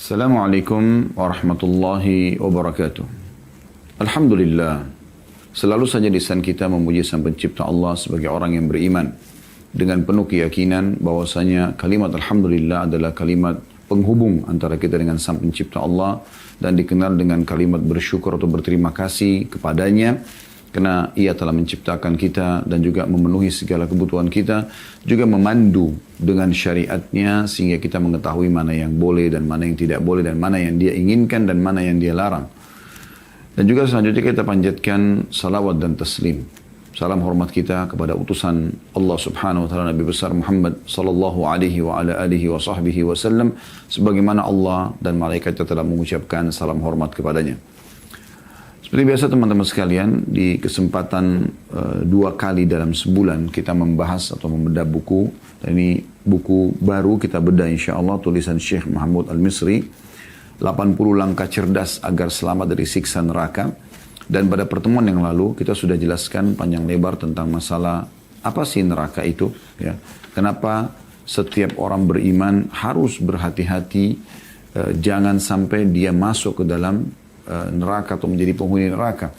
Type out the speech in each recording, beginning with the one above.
Assalamualaikum warahmatullahi wabarakatuh. Alhamdulillah, selalu saja lisan kita memuji Sang Pencipta Allah sebagai orang yang beriman dengan penuh keyakinan bahwasanya kalimat Alhamdulillah adalah kalimat penghubung antara kita dengan Sang Pencipta Allah dan dikenal dengan kalimat bersyukur atau berterima kasih kepadanya karena ia telah menciptakan kita dan juga memenuhi segala kebutuhan kita, juga memandu dengan syariatnya sehingga kita mengetahui mana yang boleh dan mana yang tidak boleh dan mana yang dia inginkan dan mana yang dia larang. Dan juga selanjutnya kita panjatkan salawat dan taslim. Salam hormat kita kepada utusan Allah Subhanahu wa taala Nabi besar Muhammad sallallahu alaihi wa ala alihi wa sahbihi wasallam sebagaimana Allah dan malaikatnya telah mengucapkan salam hormat kepadanya. Seperti biasa teman-teman sekalian, di kesempatan 2 kali dalam sebulan kita membahas atau membedah buku. Dan ini buku baru kita bedah insyaAllah, tulisan Syekh Mahmud Al-Misri, 80 langkah cerdas agar selamat dari siksa neraka. Dan pada pertemuan yang lalu kita sudah jelaskan panjang lebar tentang masalah apa sih neraka itu. Ya. Kenapa setiap orang beriman harus berhati-hati, jangan sampai dia masuk ke dalam neraka atau menjadi penghuni neraka.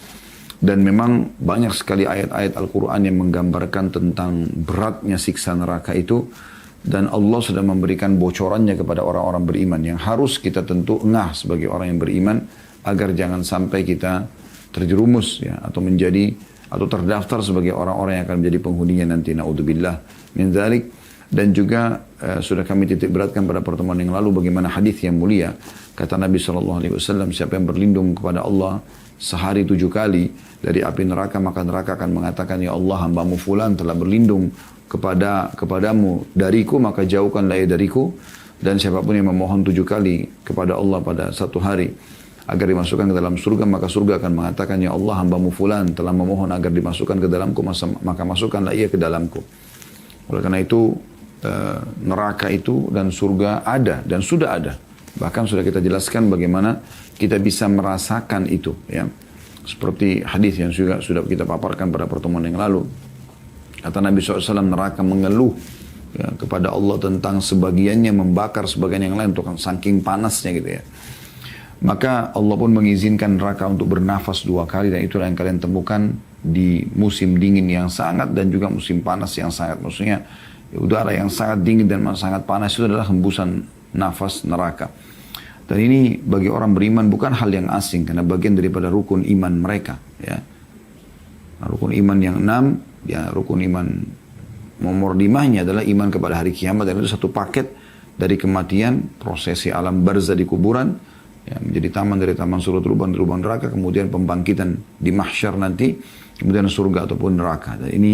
Dan memang banyak sekali ayat-ayat Al-Quran yang menggambarkan tentang beratnya siksa neraka itu, dan Allah sudah memberikan bocorannya kepada orang-orang beriman yang harus kita tentu engah sebagai orang yang beriman agar jangan sampai kita terjerumus ya, atau menjadi atau terdaftar sebagai orang-orang yang akan menjadi penghuninya nanti, naudzubillah min dzalik. Dan juga sudah kami titik beratkan pada pertemuan yang lalu bagaimana hadis yang mulia. Kata Nabi SAW, siapa yang berlindung kepada Allah sehari 7 kali dari api neraka, maka neraka akan mengatakan, ya Allah, hambamu fulan telah berlindung kepadamu dariku, maka jauhkanlah ia dariku. Dan siapapun yang memohon 7 kali kepada Allah pada satu hari agar dimasukkan ke dalam surga, maka surga akan mengatakan, ya Allah, hambamu fulan telah memohon agar dimasukkan ke dalamku, maka masukkanlah ia ke dalamku. Oleh karena itu, neraka itu dan surga ada dan sudah ada. Bahkan sudah kita jelaskan bagaimana kita bisa merasakan itu. Ya. Seperti hadis yang juga sudah kita paparkan pada pertemuan yang lalu. Kata Nabi SAW, neraka mengeluh ya, kepada Allah tentang sebagiannya membakar sebagian yang lain, untuk saking panasnya gitu ya. Maka Allah pun mengizinkan neraka untuk bernafas 2 kali, dan itulah yang kalian temukan di musim dingin yang sangat dan juga musim panas yang sangat. Maksudnya udara yang sangat dingin dan sangat panas itu adalah hembusan nafas neraka. Dan ini bagi orang beriman bukan hal yang asing, karena bagian daripada rukun iman mereka. Ya. Nah, rukun iman yang 6, ya rukun iman nomor 5-nya adalah iman kepada hari kiamat, dan itu satu paket dari kematian, prosesi alam barzah di kuburan, ya, menjadi taman dari taman surga, lubang di lubang neraka, kemudian pembangkitan di mahsyar nanti, kemudian surga ataupun neraka. Dan ini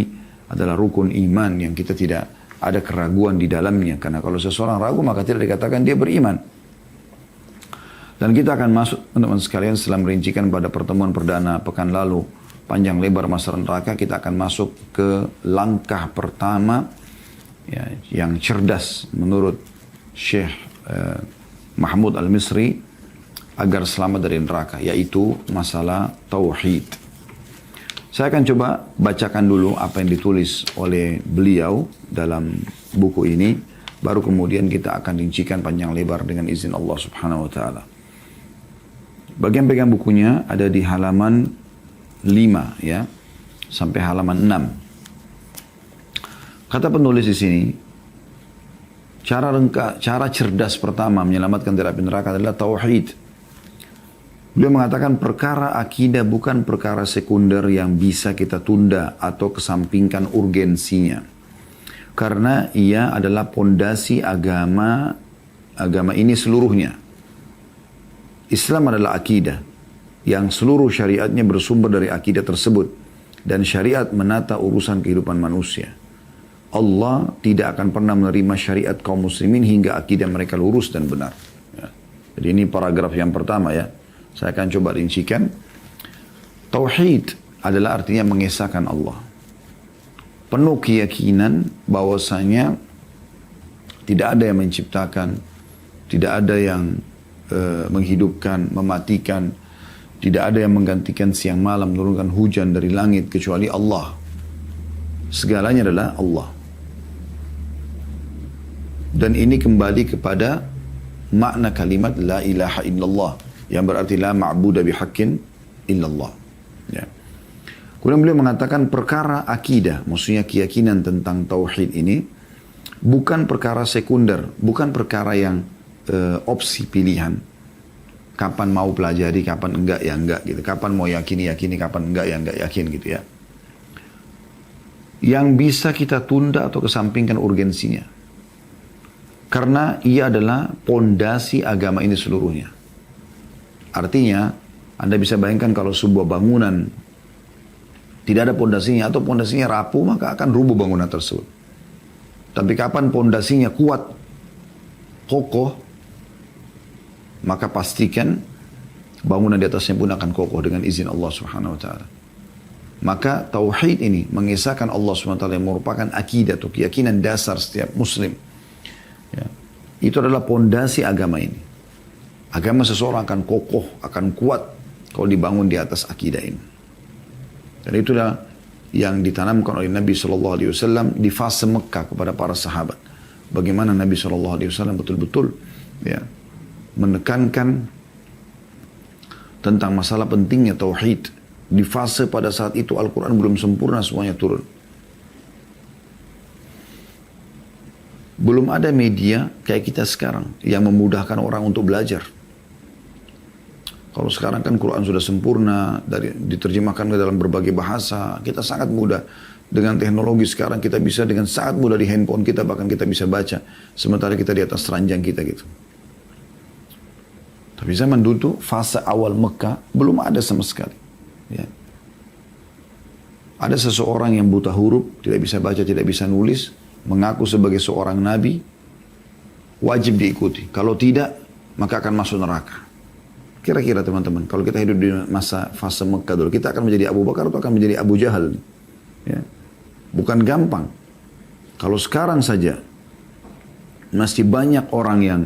adalah rukun iman yang kita tidak ada keraguan di dalamnya. Karena kalau seseorang ragu, maka tidak dikatakan dia beriman. Dan kita akan masuk, teman-teman sekalian, setelah merincikan pada pertemuan perdana pekan lalu panjang lebar masalah neraka, kita akan masuk ke langkah pertama ya, yang cerdas menurut Syekh Mahmud Al-Misri agar selamat dari neraka, yaitu masalah tauhid. Saya akan coba bacakan dulu apa yang ditulis oleh beliau dalam buku ini, baru kemudian kita akan rincikan panjang lebar dengan izin Allah Subhanahu wa taala. Bagian pegang bukunya ada di halaman 5 ya, sampai halaman 6. Kata penulis di sini, cara cerdas pertama menyelamatkan dari api neraka adalah tauhid. Beliau mengatakan perkara akidah bukan perkara sekunder yang bisa kita tunda atau kesampingkan urgensinya. Karena ia adalah pondasi agama ini seluruhnya. Islam adalah akidah yang seluruh syariatnya bersumber dari akidah tersebut. Dan syariat menata urusan kehidupan manusia. Allah tidak akan pernah menerima syariat kaum muslimin hingga akidah mereka lurus dan benar. Ya. Jadi ini paragraf yang pertama ya. Saya akan coba rincikan. Tauhid adalah artinya mengesahkan Allah. Penuh keyakinan bahwasanya tidak ada yang menciptakan, tidak ada yang menghidupkan, mematikan, tidak ada yang menggantikan siang malam, menurunkan hujan dari langit kecuali Allah. Segalanya adalah Allah. Dan ini kembali kepada makna kalimat la ilaha illallah, yang berarti la ma'budu bihaqqin illallah. Ya. Kemudian beliau mengatakan perkara akidah, maksudnya keyakinan tentang tauhid ini bukan perkara sekunder, bukan perkara yang opsi pilihan. Kapan mau pelajari, kapan enggak ya enggak gitu. Kapan mau yakini, kapan enggak ya enggak yakin gitu ya. Yang bisa kita tunda atau kesampingkan urgensinya. Karena ia adalah pondasi agama ini seluruhnya. Artinya, Anda bisa bayangkan kalau sebuah bangunan tidak ada pondasinya atau pondasinya rapuh, maka akan rubuh bangunan tersebut. Tapi kapan pondasinya kuat, kokoh, maka pastikan bangunan di atasnya pun akan kokoh dengan izin Allah Subhanahu wa taala. Maka tauhid ini mengisahkan Allah Subhanahu wa taala yang merupakan akidah atau keyakinan dasar setiap muslim. Ya. Itu adalah pondasi agama ini. Agama seseorang akan kokoh, akan kuat kalau dibangun di atas akidah ini. Dan itulah yang ditanamkan oleh Nabi SAW di fase Mekah kepada para sahabat. Bagaimana Nabi SAW betul-betul ya, menekankan tentang masalah pentingnya tauhid. Di fase pada saat itu Al-Quran belum sempurna semuanya turun. Belum ada media kayak kita sekarang yang memudahkan orang untuk belajar. Kalau sekarang kan Quran sudah sempurna, diterjemahkan ke dalam berbagai bahasa, kita sangat mudah. Dengan teknologi sekarang kita bisa dengan sangat mudah di handphone kita, bahkan kita bisa baca. Sementara kita di atas ranjang kita gitu. Tapi zaman dulu, fase awal Mekah, belum ada sama sekali. Ya. Ada seseorang yang buta huruf, tidak bisa baca, tidak bisa nulis, mengaku sebagai seorang nabi, wajib diikuti. Kalau tidak, maka akan masuk neraka. Kira-kira teman-teman, kalau kita hidup di masa fase Mekah dulu, kita akan menjadi Abu Bakar atau akan menjadi Abu Jahal? Ya. Bukan gampang. Kalau sekarang saja, masih banyak orang yang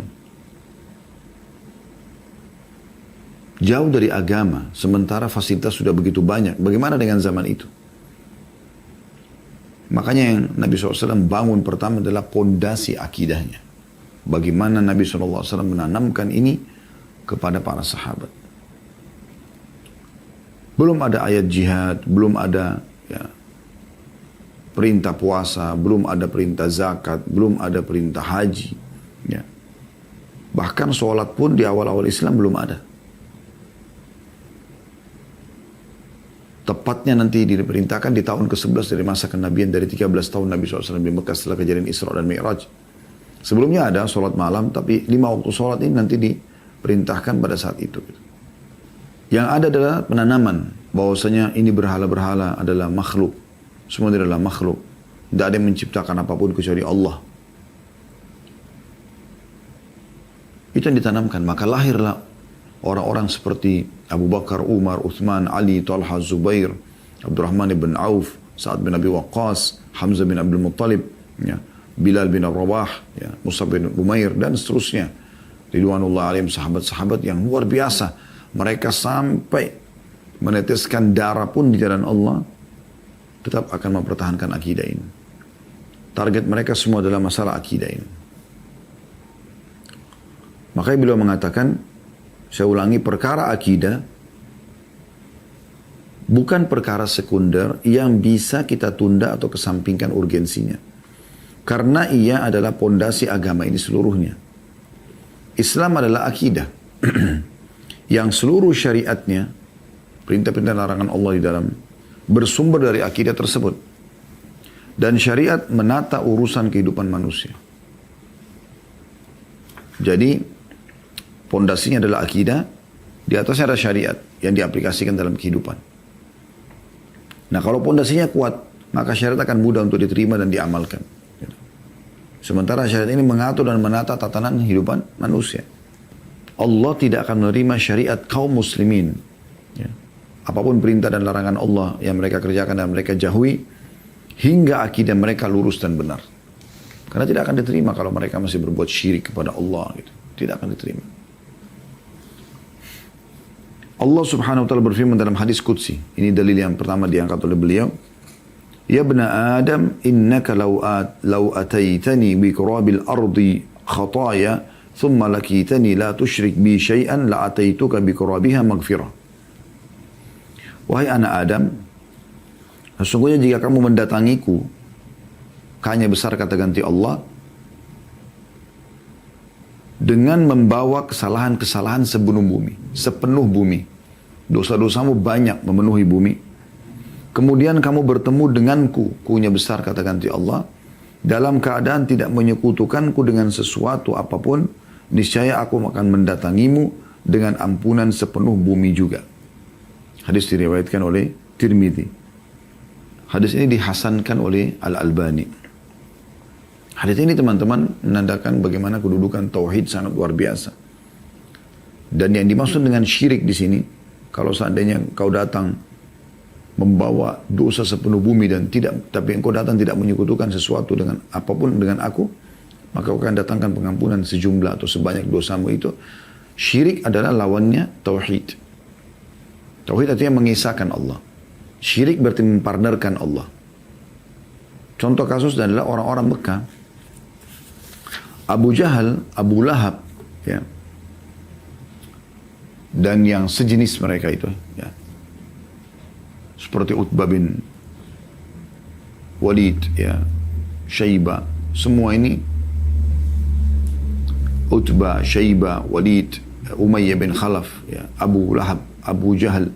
jauh dari agama, sementara fasilitas sudah begitu banyak. Bagaimana dengan zaman itu? Makanya yang Nabi SAW bangun pertama adalah pondasi akidahnya. Bagaimana Nabi SAW menanamkan ini kepada para sahabat. Belum ada ayat jihad, belum ada ya, perintah puasa, belum ada perintah zakat, belum ada perintah haji. Ya. Bahkan sholat pun di awal-awal Islam belum ada. Tepatnya nanti diperintahkan di tahun ke-11 dari masa kenabian, dari 13 tahun Nabi SAW di Mekah setelah kejadian Isra dan Mi'raj. Sebelumnya ada sholat malam, tapi 5 waktu sholat ini nanti diperintahkan pada saat itu. Yang ada adalah penanaman, bahwasanya ini berhala-berhala adalah makhluk. Semua adalah makhluk. Tidak ada yang menciptakan apapun kecuali Allah. Itu yang ditanamkan. Maka lahirlah orang-orang seperti Abu Bakar, Umar, Uthman, Ali, Talha, Zubair, Abdurrahman bin Auf, Sa'ad bin Abi Waqqas, Hamzah bin Abdul Muttalib, ya, Bilal bin Rabah, ya, Mus'ab bin Umair, dan seterusnya. Ridwanullah alaihim, sahabat-sahabat yang luar biasa. Mereka sampai meneteskan darah pun di jalan Allah, tetap akan mempertahankan akidah ini. Target mereka semua adalah masalah akidah ini. Makanya beliau mengatakan, saya ulangi, perkara akidah bukan perkara sekunder yang bisa kita tunda atau kesampingkan urgensinya. Karena ia adalah pondasi agama ini seluruhnya. Islam adalah akidah yang seluruh syariatnya, perintah-perintah larangan Allah di dalam, bersumber dari akidah tersebut. Dan syariat menata urusan kehidupan manusia. Jadi pondasinya adalah akidah, di atasnya ada syariat yang diaplikasikan dalam kehidupan. Nah, kalau pondasinya kuat, maka syariat akan mudah untuk diterima dan diamalkan. Sementara syariat ini mengatur dan menata tatanan kehidupan manusia. Allah tidak akan menerima syariat kaum muslimin. Ya. Apapun perintah dan larangan Allah yang mereka kerjakan dan mereka jauhi, hingga akidah mereka lurus dan benar. Karena tidak akan diterima kalau mereka masih berbuat syirik kepada Allah. Gitu. Tidak akan diterima. Allah subhanahu wa ta'ala berfirman dalam hadis Qudsi. Ini dalil yang pertama diangkat oleh beliau. Ya bna Adam, innaka law ataitani bi qurabil ardi khataya, thumma lakitani la tusyrik bi syai'an la ataituka bi qurabiha maghfirah. Wahai anak Adam, sesungguhnya jika kamu mendatangiku, hanya besar kata ganti Allah, dengan membawa kesalahan-kesalahan sepenuh bumi. Dosa-dosamu banyak memenuhi bumi. Kemudian kamu bertemu denganku, kunya besar kata ganti Allah, dalam keadaan tidak menyekutukanku dengan sesuatu apapun, niscaya aku akan mendatangimu dengan ampunan sepenuh bumi juga. Hadis diriwayatkan oleh Tirmidzi. Hadis ini dihasankan oleh Al-Albani. Hadis ini teman-teman menandakan bagaimana kedudukan tauhid sangat luar biasa. Dan yang dimaksud dengan syirik di sini, kalau seandainya kau datang membawa dosa sepenuh bumi dan tapi engkau datang tidak menyekutukan sesuatu dengan apapun dengan aku, maka kau akan datangkan pengampunan sejumlah atau sebanyak dosamu itu. Syirik adalah lawannya tauhid. Tauhid artinya mengisahkan Allah. Syirik berarti mempartnerkan Allah. Contoh kasus adalah orang-orang Mekah. Abu Jahal, Abu Lahab, ya, dan yang sejenis mereka itu, ya, seperti Utbah bin Walid, ya, Syaibah, semua ini Utbah, Syaibah, Walid, Umayyah bin Khalaf, ya, Abu Lahab, Abu Jahal.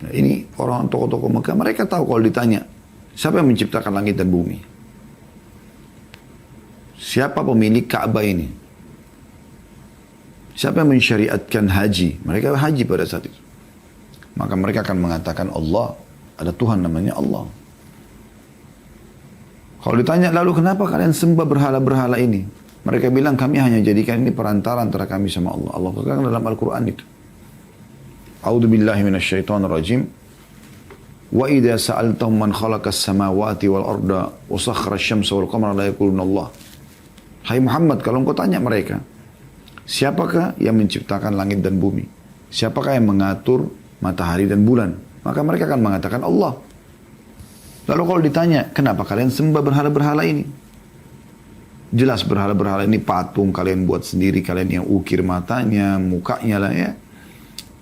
Nah, ini orang tokoh-tokoh Mekah, mereka tahu kalau ditanya, siapa yang menciptakan langit dan bumi? Siapa pemilik Ka'bah ini? Siapa yang mensyariatkan haji? Mereka haji pada saat itu. Maka mereka akan mengatakan Allah, ada Tuhan namanya Allah. Kalau ditanya, lalu kenapa kalian sembah berhala-berhala ini? Mereka bilang, kami hanya jadikan ini perantara antara kami sama Allah. Allah katakan dalam Al-Quran itu. A'udzubillahi minasyaitonirrajim. Wa idza sa'altahum man khalaqas samawati wal arda wa sakhkhara asy-syamsa wal qamara la yaquluna Allah. Hai Muhammad, kalau engkau tanya mereka, siapakah yang menciptakan langit dan bumi? Siapakah yang mengatur matahari dan bulan? Maka mereka akan mengatakan Allah. Lalu kalau ditanya, kenapa kalian sembah berhala-berhala ini? Jelas berhala-berhala ini patung kalian buat sendiri, kalian yang ukir matanya, mukanya lah ya.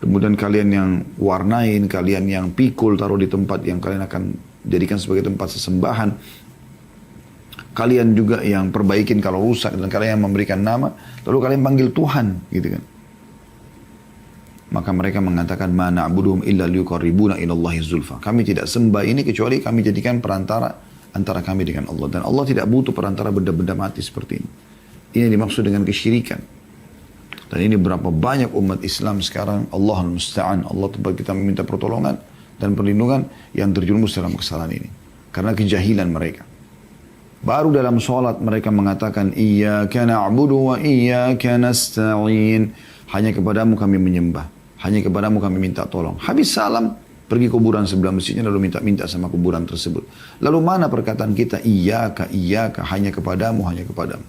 Kemudian kalian yang warnain, kalian yang pikul taruh di tempat yang kalian akan jadikan sebagai tempat sesembahan. Kalian juga yang perbaikin kalau rusak dan kalian yang memberikan nama, lalu kalian panggil Tuhan, gitu kan? Maka mereka mengatakan, "Ma na'buduhum illa liyuqarribuna ilallahi zulfa." Kami tidak sembah ini kecuali kami jadikan perantara antara kami dengan Allah, dan Allah tidak butuh perantara benda-benda mati seperti ini. Ini dimaksud dengan kesyirikan. Dan ini berapa banyak umat Islam sekarang, Allahul Musta'an, Allah tempat kita meminta pertolongan dan perlindungan, yang terjerumus dalam kesalahan ini karena kejahilan mereka. Baru dalam sholat mereka mengatakan, Iyyaka na'budu wa iyyaka nasta'in. Hanya kepadamu kami menyembah, hanya kepadamu kami minta tolong. Habis salam, pergi kuburan sebelah masjidnya lalu minta-minta sama kuburan tersebut. Lalu mana perkataan kita, Iyyaka, iyyaka, hanya kepadamu, hanya kepadamu.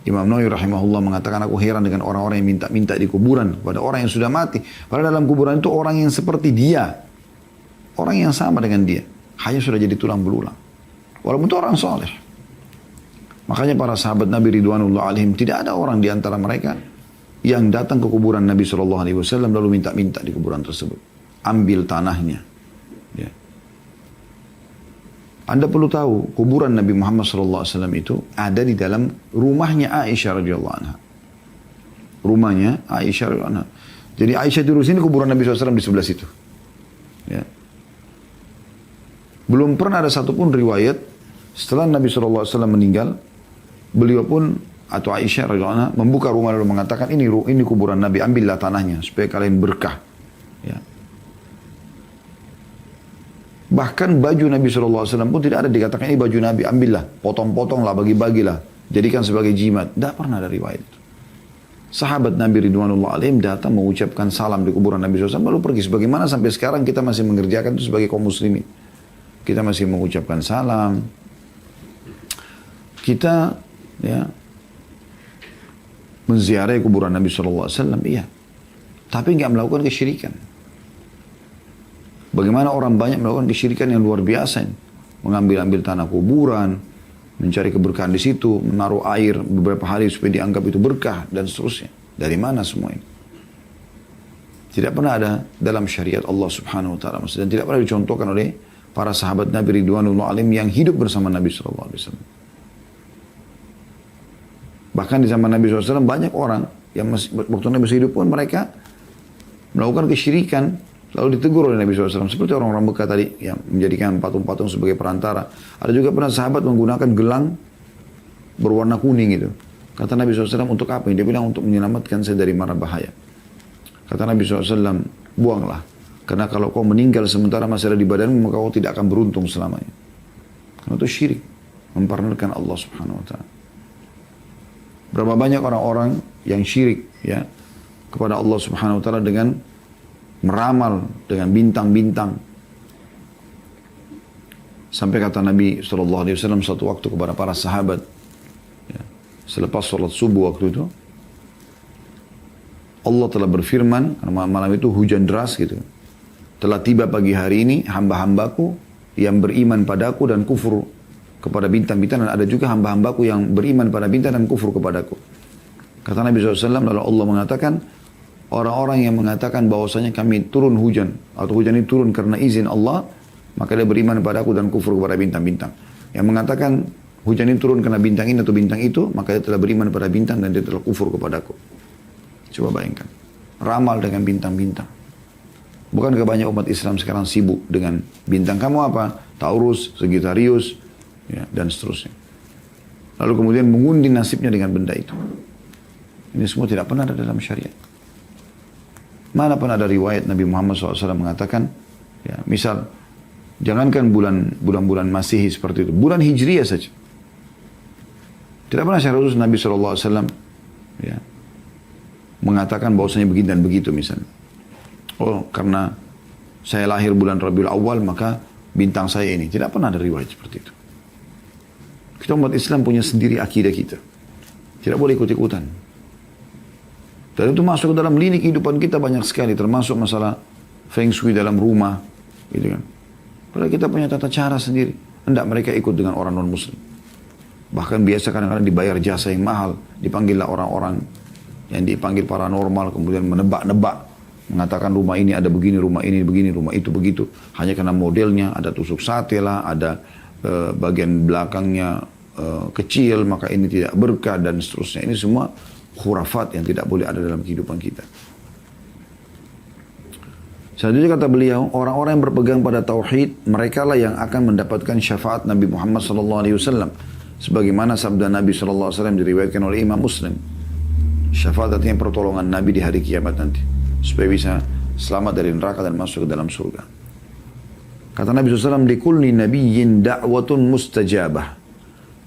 Imam Nawawi rahimahullah mengatakan, aku heran dengan orang-orang yang minta-minta di kuburan kepada orang yang sudah mati. Padahal dalam kuburan itu orang yang seperti dia, orang yang sama dengan dia, hanya sudah jadi tulang belulang. Walaupun itu orang soleh. Makanya para sahabat Nabi Ridwanullah alaihim, tidak ada orang di antara mereka yang datang ke kuburan Nabi SAW lalu minta-minta di kuburan tersebut. Ambil tanahnya. Ya. Anda perlu tahu, kuburan Nabi Muhammad SAW itu ada di dalam rumahnya Aisyah radhiyallahu anha. Rumahnya Aisyah radhiyallahu anha. Jadi Aisyah di sini, kuburan Nabi SAW di sebelah situ. Ya. Belum pernah ada satupun riwayat setelah Nabi SAW meninggal, beliau pun atau Aisyah radhiyallahu anha membuka rumah lalu mengatakan, ini kuburan Nabi, ambillah tanahnya supaya kalian berkah. Ya. Bahkan baju Nabi SAW pun tidak ada dikatakan ini baju Nabi, ambillah, potong-potonglah, bagi-bagilah, jadikan sebagai jimat. Tidak pernah ada riwayat itu. Sahabat Nabi Ridwanullah alaihim datang mengucapkan salam di kuburan Nabi SAW lalu pergi. Sebagaimana sampai sekarang kita masih mengerjakan itu sebagai kaum muslimin. Kita masih mengucapkan salam. Kita ya menziarahi kuburan Nabi SAW, iya. Tapi nggak melakukan kesyirikan. Bagaimana orang banyak melakukan kesyirikan yang luar biasa. Mengambil-ambil tanah kuburan, mencari keberkahan di situ, menaruh air beberapa hari supaya dianggap itu berkah dan seterusnya. Dari mana semua ini? Tidak pernah ada dalam syariat Allah Subhanahu wa taala dan tidak pernah dicontohkan oleh para sahabat Nabi ridwanullah alaihim yang hidup bersama Nabi sallallahu alaihi wasallam. Bahkan di zaman Nabi SAW banyak orang yang waktu Nabi masih hidup pun mereka melakukan kesyirikan, lalu ditegur oleh Nabi SAW. Seperti orang-orang Mekah tadi yang menjadikan patung-patung sebagai perantara. Ada juga pernah sahabat menggunakan gelang berwarna kuning itu. Kata Nabi SAW, untuk apa? Dia bilang untuk menyelamatkan saya dari mara bahaya. Kata Nabi SAW, buanglah. Karena kalau kau meninggal sementara masih ada di badanmu, maka kau tidak akan beruntung selamanya. Karena itu syirik. Mempartnerkan Allah Subhanahu wa ta'ala. Berapa banyak orang-orang yang syirik ya kepada Allah Subhanahu wa taala dengan meramal dengan bintang-bintang. Sampai kata Nabi SAW satu waktu kepada para sahabat ya, selepas sholat subuh waktu itu, Allah telah berfirman, karena malam itu hujan deras gitu, telah tiba pagi hari ini hamba-hambaku yang beriman padaku dan kufur kepada bintang-bintang, dan ada juga hamba-hambaku yang beriman pada bintang dan kufur kepadaku. Kata Nabi SAW, lalu Allah mengatakan, orang-orang yang mengatakan bahwasanya kami turun hujan, atau hujan ini turun karena izin Allah, maka dia beriman padaku dan kufur kepada bintang-bintang. Yang mengatakan hujan ini turun karena bintang ini atau bintang itu, maka dia telah beriman pada bintang dan dia telah kufur kepadaku. Coba bayangkan, ramal dengan bintang-bintang. Bukankah banyak umat Islam sekarang sibuk dengan bintang kamu apa? Taurus, Sagittarius, ya, dan seterusnya. Lalu kemudian mengundi nasibnya dengan benda itu. Ini semua tidak pernah ada dalam syariat. Mana pun ada riwayat Nabi Muhammad SAW mengatakan, ya, misal, jangankan bulan-bulan Masihi seperti itu, bulan Hijriah saja. Tidak pernah secara khusus Nabi SAW ya, mengatakan bahwasanya begini dan begitu misalnya. Oh, karena saya lahir bulan Rabiul Awal, maka bintang saya ini. Tidak pernah ada riwayat seperti itu. Kita umat Islam punya sendiri akidah kita. Tidak boleh ikut-ikutan. Dan itu masuk ke dalam lini kehidupan kita banyak sekali. Termasuk masalah feng shui dalam rumah. Gitu kan. Padahal kita punya tata cara sendiri. Hendak mereka ikut dengan orang non-muslim. Bahkan biasa kadang-kadang dibayar jasa yang mahal. Dipanggillah orang-orang yang dipanggil paranormal. Kemudian menebak-nebak. Mengatakan rumah ini ada begini, rumah ini begini, rumah itu begitu. Hanya karena modelnya ada tusuk sate lah, ada bagian belakangnya kecil, maka ini tidak berkah dan seterusnya. Ini semua khurafat yang tidak boleh ada dalam kehidupan kita. Selanjutnya kata beliau, orang-orang yang berpegang pada tauhid, mereka lah yang akan mendapatkan syafaat Nabi Muhammad SAW. Sebagaimana sabda Nabi SAW diriwayatkan oleh Imam Muslim. Syafaat artinya pertolongan Nabi di hari kiamat nanti. Supaya bisa selamat dari neraka dan masuk ke dalam surga. Kata Nabi SAW, likulli nabiyyin da'watun mustajabah.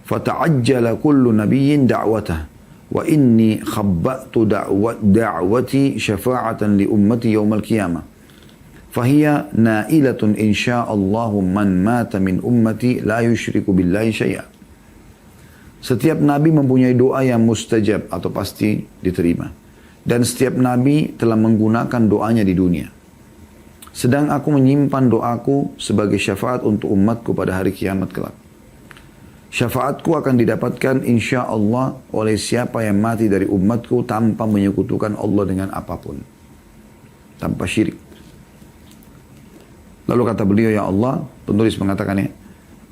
Fata'ajjala kullu nabiyyin da'watah. Wa inni khabba'tu da'wati syafa'atan li ummati yawmal qiyamah. Fahiya na'ilatun insya'allahu man mata min ummati la yushriku billahi syai'a. Setiap nabi mempunyai doa yang mustajab atau pasti diterima. Dan setiap nabi telah menggunakan doanya di dunia. Sedang aku menyimpan doaku sebagai syafaat untuk umatku pada hari kiamat kelak. Syafaatku akan didapatkan insya Allah oleh siapa yang mati dari umatku tanpa menyekutukan Allah dengan apapun. Tanpa syirik. Lalu kata beliau, ya Allah, penulis mengatakannya,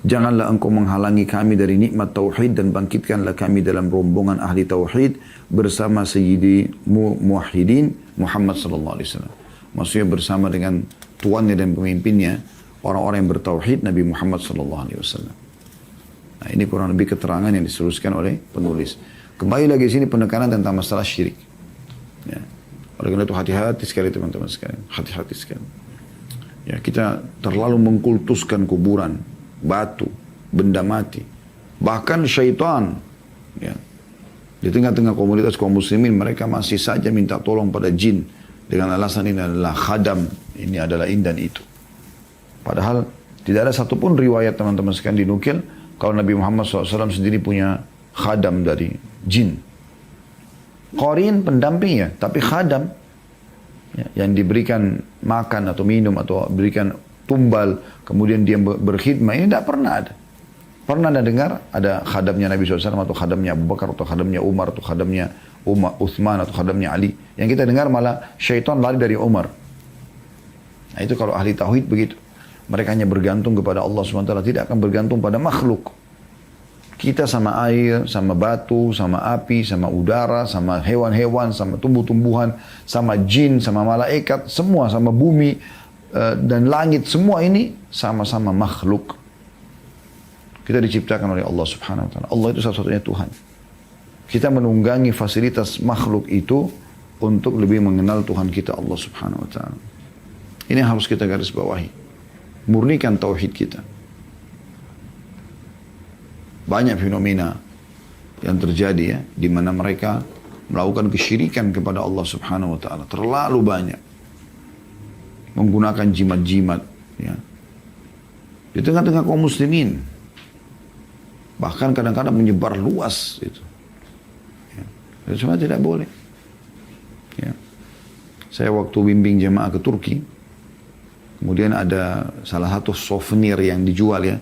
janganlah engkau menghalangi kami dari nikmat tauhid dan bangkitkanlah kami dalam rombongan ahli tauhid bersama Sayyidi Muwahhidin Muhammad sallallahu alaihi wasallam. Maksudnya bersama dengan tuannya dan pemimpinnya, orang-orang yang bertauhid Nabi Muhammad sallallahu alaihi wasallam. Nah, ini kurang lebih keterangan yang diseruskan oleh penulis. Kembali lagi sini penekanan tentang masalah syirik. Ya. Oleh karena itu hati-hati sekali teman-teman sekalian. Hati-hati sekali. Ya, kita terlalu mengkultuskan kuburan, batu, benda mati. Bahkan syaitan. Ya. Di tengah-tengah komunitas kaum muslimin, mereka masih saja minta tolong pada jin. Dengan alasan ini adalah khadam, ini adalah ini dan itu. Padahal tidak ada satupun riwayat teman-teman sekalian dinukil kalau Nabi Muhammad SAW sendiri punya khadam dari jin. Qarin pendamping ya, tapi khadam ya, yang diberikan makan atau minum atau berikan tumbal, kemudian dia berkhidmah, ini tidak pernah ada. Pernah Anda dengar ada khadamnya Nabi SAW atau khadamnya Abu Bakar atau khadamnya Umar atau khadamnya Uthman atau khadamnya Ali. Yang kita dengar malah syaitan lari dari Umar. Nah itu kalau ahli tauhid begitu. Mereka hanya bergantung kepada Allah SWT, tidak akan bergantung pada makhluk. Kita sama air, sama batu, sama api, sama udara, sama hewan-hewan, sama tumbuh-tumbuhan, sama jin, sama malaikat, semua sama bumi dan langit, semua ini sama-sama makhluk. Kita diciptakan oleh Allah Subhanahu wa taala. Allah itu satu-satunya Tuhan. Kita menunggangi fasilitas makhluk itu untuk lebih mengenal Tuhan kita Allah Subhanahu wa taala. Ini yang harus kita garis bawahi. Murnikan tauhid kita. Banyak fenomena yang terjadi ya, di mana mereka melakukan kesyirikan kepada Allah Subhanahu wa taala. Terlalu banyak. Menggunakan jimat-jimat ya. Di tengah-tengah kaum muslimin. Bahkan kadang-kadang menyebar luas itu. Ya. Itu semua tidak boleh. Ya. Saya waktu bimbing jemaah ke Turki, kemudian ada salah satu souvenir yang dijual ya.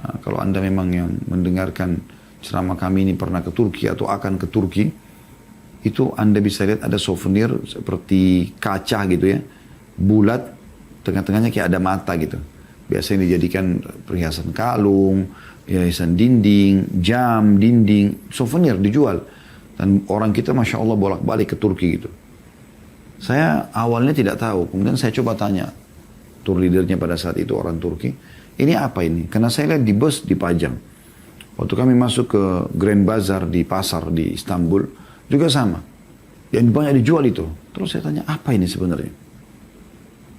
Nah, kalau Anda memang yang mendengarkan ceramah kami ini pernah ke Turki atau akan ke Turki, itu Anda bisa lihat ada souvenir seperti kaca gitu ya. Bulat, tengah-tengahnya kayak ada mata gitu. Biasanya dijadikan perhiasan kalung, hiasan dinding, jam, dinding, souvenir dijual. Dan orang kita Masya Allah bolak-balik ke Turki gitu. Saya awalnya tidak tahu, kemudian saya coba tanya tour leadernya pada saat itu orang Turki, ini apa ini? Karena saya lihat di bus dipajang. Waktu kami masuk ke Grand Bazaar di pasar di Istanbul, juga sama. Yang banyak dijual itu. Terus saya tanya, apa ini sebenarnya?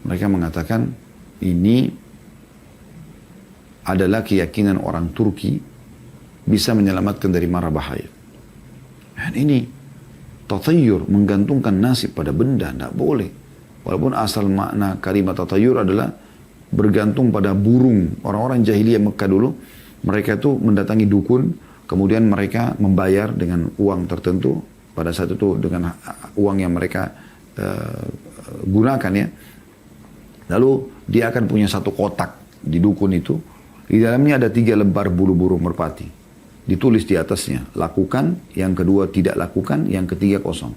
Mereka mengatakan, ini adalah keyakinan orang Turki bisa menyelamatkan dari mara bahaya. Dan ini tatayur, menggantungkan nasib pada benda, tidak boleh. Walaupun asal makna kalimat tatayur adalah bergantung pada burung. Orang-orang jahiliyah Mekah dulu, mereka itu mendatangi dukun, kemudian mereka membayar dengan uang tertentu, pada saat itu dengan uang yang mereka gunakan ya. Lalu dia akan punya satu kotak di dukun itu. Di dalamnya ada 3 lembar bulu burung merpati. Ditulis di atasnya, lakukan, yang kedua tidak lakukan, yang ketiga kosong.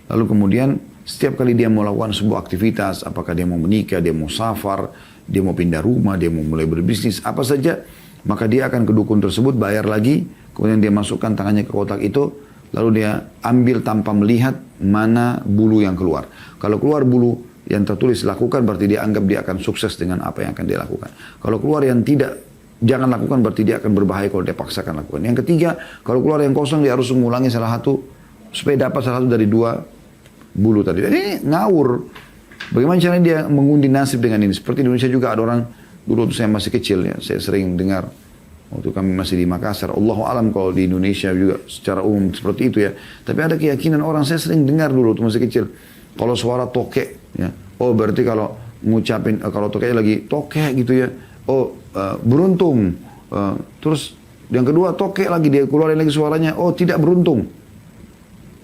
Lalu kemudian setiap kali dia mau lakukan sebuah aktivitas, apakah dia mau menikah, dia mau safar, dia mau pindah rumah, dia mau mulai berbisnis, apa saja, maka dia akan ke dukun tersebut, bayar lagi, kemudian dia masukkan tangannya ke kotak itu, lalu dia ambil tanpa melihat mana bulu yang keluar. Kalau keluar bulu yang tertulis lakukan, berarti dia anggap dia akan sukses dengan apa yang akan dia lakukan. Kalau keluar yang tidak, jangan lakukan, berarti dia akan berbahaya kalau dia paksakan lakukan. Yang ketiga, kalau keluar yang kosong, dia harus mengulangi salah satu, supaya dapat salah satu dari 2 bulu tadi. Jadi ini ngawur. Bagaimana caranya dia mengundi nasib dengan ini? Seperti di Indonesia juga ada orang, dulu saya masih kecil ya, saya sering dengar, waktu kami masih di Makassar, Allahu alam kalau di Indonesia juga secara umum seperti itu ya. Tapi ada keyakinan orang, saya sering dengar dulu waktu masih kecil, kalau suara tokek, ya, oh berarti kalau ngucapin, kalau tokeknya lagi tokek gitu ya, oh beruntung. Terus yang kedua tokek lagi, dia keluarin lagi suaranya, oh tidak beruntung.